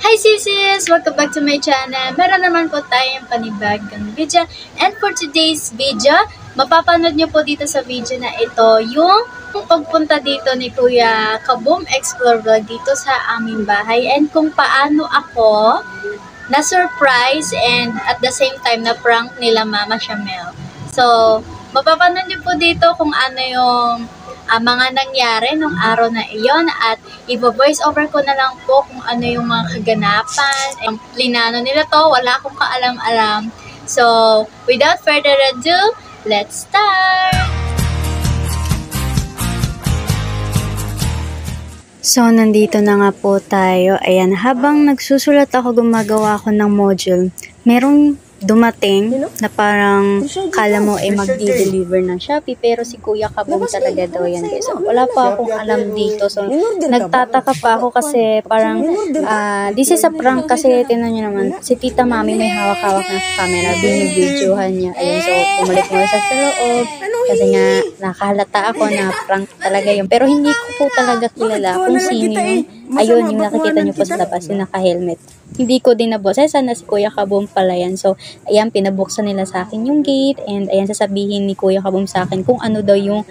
Hi sisis! Welcome back to my channel. Meron naman po tayong panibagong video. And for today's video, mapapanood nyo po dito sa video na ito yung pagpunta dito ni Kuya Kaboom Explore Vlog dito sa aming bahay. And kung paano ako na-surprise and at the same time na-prank nila Mama Shamel. So, mapapanood nyo po dito kung ano yung mga nangyari nung araw na iyon at i-voice over ko na lang po kung ano yung mga kaganapan. Plinano nila to, wala akong kaalam-alam. So, without further ado, let's start! So, nandito na nga po tayo. Ayan, habang nagsusulat ako, gumagawa ako ng module, merong dumating na parang kala mo ay mag-deliver ng Shopee pero si Kuya Kaboom talaga daw yan guys. So, wala pa akong alam dito. So, nagtataka pa ako kasi parang this is a prank kasi tinan nyo naman, si Tita Mami may hawak-hawak na camera, binibidyohan niya. Ayun, so pumalik mo sa loob kasi nga nakahalata ako na prank talaga yun. Pero hindi ko po talaga kilala kung sino yun. Ayun, yung nakikita nyo po sa labas, yung naka-helmet. Hindi ko din nabos. Sana si Kuya Kaboom pala yan. So, ayan, pinabuksan nila sa akin yung gate. And ayan, sasabihin ni Kuya Kaboom sa akin kung ano daw yung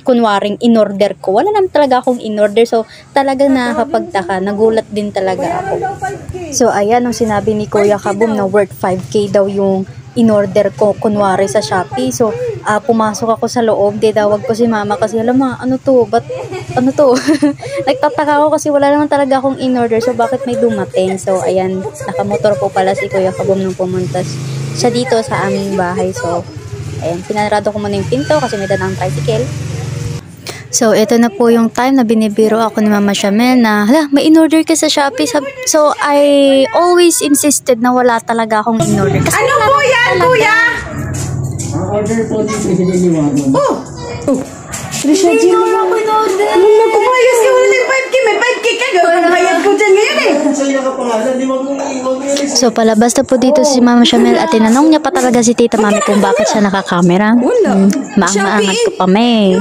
kunwaring in-order ko. Wala naman talaga akong in-order. So, talagang nakakapagtaka. Nagulat din talaga ako. So, ayan, nung sinabi ni Kuya Kaboom na worth 5K daw yung in-order ko, kunwari sa Shopee. So, pumasok ako sa loob. Dawag ko si Mama kasi, alam mo, ano to? Ba't, ano to? Nagtataka ako kasi wala naman talaga akong in-order. So, bakit may dumating? So, ayan, nakamotor po pala si Kuya Kaboom nung pumunta siya dito sa aming bahay. So, ayan, pinarado ko muna yung pinto kasi may dalang tricycle. So, ito na po yung time na binibiro ako ni Mama Shamel na, hala, may in-order ka sa Shopee. So, I always insisted na wala talaga akong in-order. Kasi ano po yan, Kuya? Ang order po ni President Liwanag. Oh! Trisha, hindi mo ako in-order. Ano na kumayos ka? Wala yung 5K. May 5K ka. Gawin bayad ko dyan ngayon eh. So, palabas na po dito si Mama Shamel at tinanong niya pa talaga si Tita Mami kung bakit siya nakakamera. Maang-maangat ko pa may.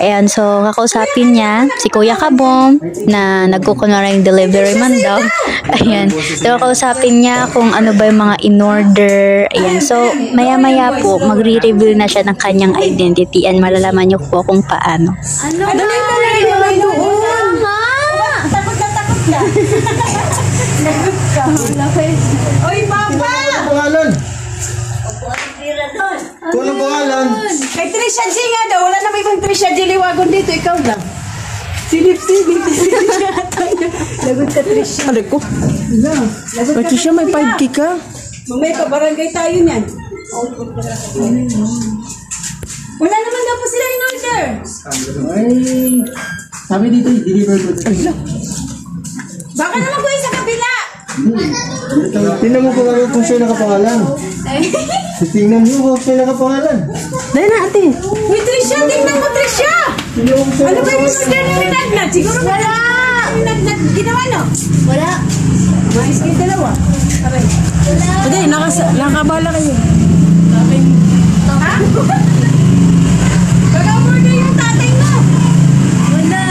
Ayan, so kakausapin niya si Kuya Kaboom na nagkukunwaring delivery man daw. Ayan, so kakausapin niya kung ano ba yung mga in-order. Ayan, so maya-maya po magre-reveal na siya ng kanyang identity and malalaman niyo po kung paano. Ano ba? Dali doon. Takot na takot ka. Oy, Papa! Ano pangalan? Kung anong pangalan? Kay Trisha G nga daw. Wala na may ibang Trisha G liwagon dito. Ikaw lang. Silip-silip. Lagot ka, Trisha. Alek ko. Ay, Trisha, may 5K ka? Mamaya pa, barangay tayo niyan. Wala naman daw po sila in order. Ay, sabi dito, deliver ko. Baka naman po yung sa kabila. Tingnan mo kung siya nakapangalan. Tingnan mo kung siya nakapangalan. Dahil na, ate. Uy, Trisha, tingnan mo, Trisha. Ano ba yung order ni Nagnat? Siguro wala. Nagnat ginawa, no? Wala. Mais kayo dalawa. Aray. Wala. Hindi, nakabala kayo. Ha? Pag-order yung tatay mo. Wala.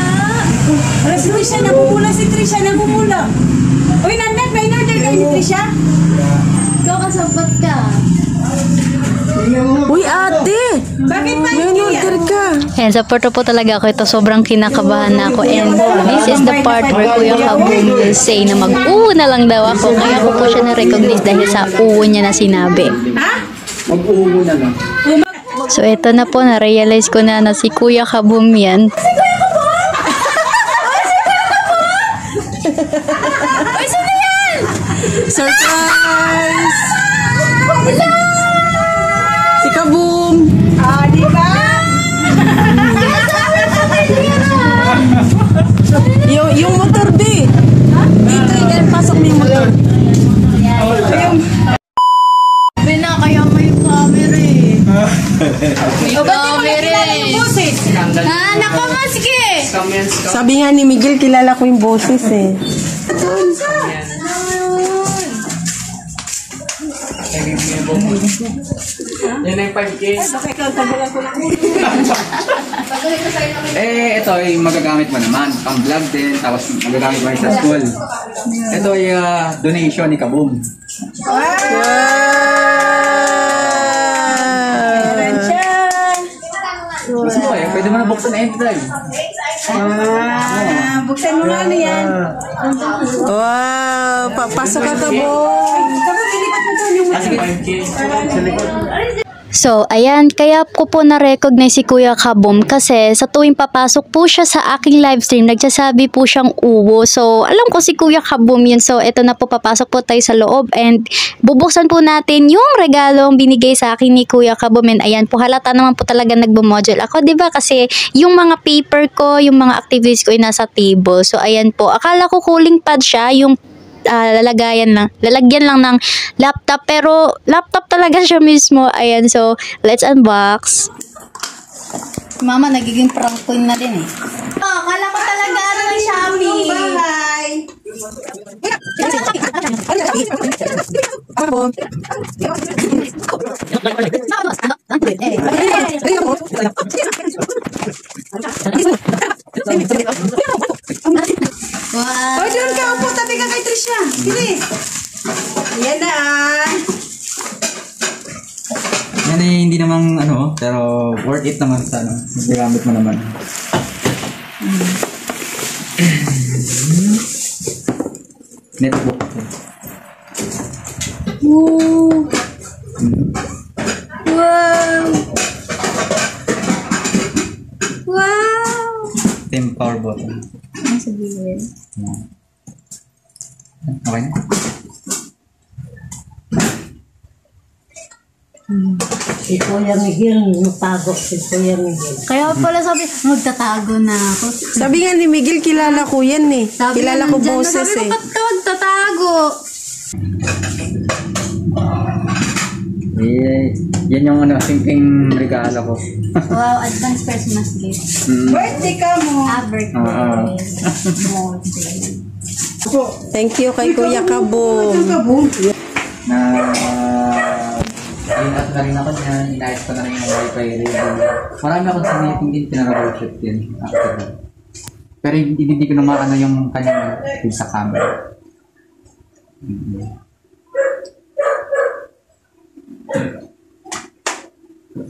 Wala si Trisha, namumula si Trisha, namumula. Uy, Nagnat, may in-order kayo ni Trisha? Ikaw kasabat ka. Uy, ate! Bakit pa Order ka! Ayan, sa porto po talaga ako ito. Sobrang kinakabahan na ako. And this is the part where Kuya Kaboom will say na mag-uwo na lang daw ako. Kaya ko po siya na-recognize dahil sa uwo niya na sinabi. Ha? Mag-uwo na lang. So, ito na po. Na-realize ko na si Kuya Kaboom yan. Uy, sino yan? Surprise! Si Kaboom! Ah, di ba? Yung motor, di! Dito, yan, pasok mo yung motor. Kaya may camera eh. O, ba't di mo nakilala yung boses? Nako nga, sige! Sabi nga ni Miguel, kilala ko yung boses eh. Yan na yung 5K. Bakit ikaw, tabulan ko lang. Eh, ito ay magagamit mo naman. Pang vlog din, tapos magagamit mo rin sa school. Ito ay donation ni Kaboom. Meron siya. Gusto mo kayo? Pwede mo na buksan na M-Drive. Buksan mo na yan. Wow! Papasok ka, Kabo. Sige, 5K. Sa likod. So, ayan, kaya ko po na-recognize si Kuya Kaboom kasi sa tuwing papasok po siya sa aking livestream, nagsasabi po siyang uwo. So, alam ko si Kuya Kaboom yun. So, eto na po, papasok po tayo sa loob and bubuksan po natin yung regalong binigay sa akin ni Kuya Kaboom. And ayan po, halata naman po talaga nagbo-module ako, diba? Kasi yung mga paper ko, yung mga activities ko ay nasa table. So, ayan po, akala ko cooling pad siya, yung lalagyan lang ng laptop, pero laptop talaga siya mismo. Ayan, so let's unbox. Mama, nagiging prank queen na din eh. Akala ko talaga ano ng Shopee. Bye! Wow. O, doon ka. Upo, tabi ka kay Trisha. Bilis. Ayan na. Yan ay hindi namang ano, pero worth it naman sa ano. Gamit mo naman. Netbook. Wow. Wow. Team power button. Ano sabihin? Okay na? Si Kuya Miguel, natago si Kuya Miguel. Kaya pala sabi, magtatago na ako. Sabi nga ni Miguel, kilala ko yan eh. Sabi Kilala nga ko nandyan, boses sabi eh. ko, ba't ka magtatago? Yan yung ano, simpleng regalo ko. Wow, advance Christmas gift. Birthday ka mo. Birthday. Thank you kay Kuya Kabo. Na inat na rin ako niyan, inayos ko na rin yung wifi rin. Marami akong sa meeting din, pinaraboutshoot din. Pero hindi ko naman ano yung kanyang sa camera.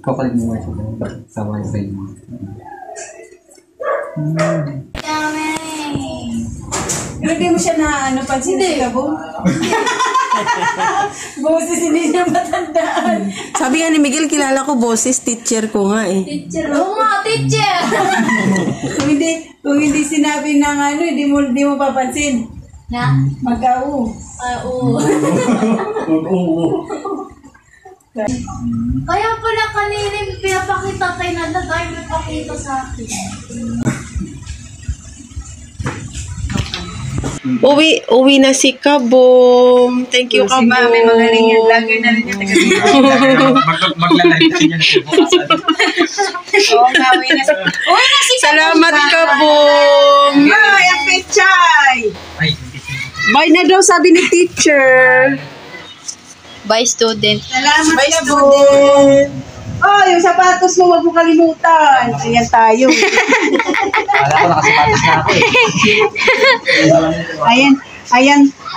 Kapalit mo sa wifi mo. Hindi mo siya na pansin si Kabo? Boses hindi niya matandaan. Sabi nga ni Miguel, kilala ko boses, teacher ko nga eh. Teacher. Oo nga, teacher. Kung hindi sinabi ng hindi mo papansin. Na? Mag-au. Oo. Kaya pala kanina pinapakita kay Nanda tayo nagpakita sa akin. Uwi na si Kabong. Thank you, Kabong. May magaling yan. Vlogger na rin yung Maglalay kasi yan. Oo, uwi na si Salamat, Kabong. Ay, ang pechay! Bye na daw, sabi ni teacher. Bye, student. Salamat Bye, Kabo. student. Oh, yung sapatos mo, wag mo kalimutan. Ayan tayo. Alam ko nakasipatos na ako eh.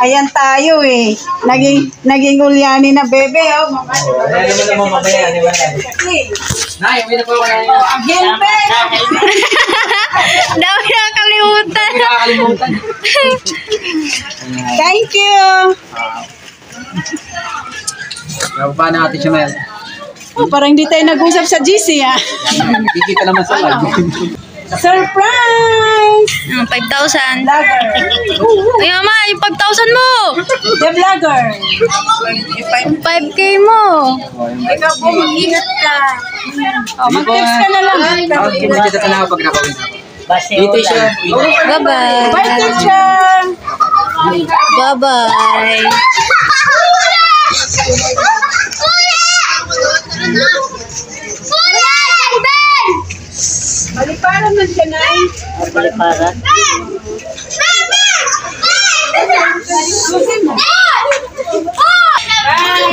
Ayan tayo eh. Naging ulyani na bebe, oh. Alam mo naman mamaya, di ba? Nay, uwi na po ako na yun. Again, Ben! Dami nakakalimutan. Hindi nakakalimutan. Thank you! Nababa na natin siya, Mel. Oh, parang hindi tayo nag-usap sa GC, ah. Kikita naman sa live. Surprise! 5,000. Vlogger. Ay, mama, yung 5,000 mo. The vlogger. 5K mo. Ikaw po, mag-ingat ka. Oh, mag-text ka na lang. Kita ka na ako pag nakawin ako. Dito siya. Bye-bye. Bye, teacher! Bye-bye. Baliparan man siya, Nay. Baliparan. Bye-bye.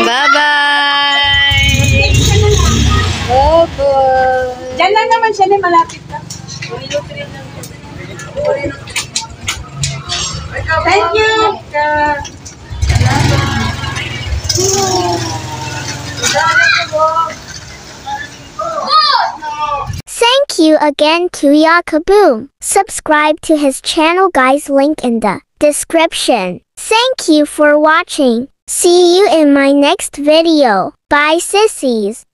Bye-bye. Diyan lang naman siya, Nay. Malapit lang. Thank you! Thank you again to Yakaboom. Subscribe to his channel guys, link in the description. Thank you for watching. See you in my next video. Bye sissies.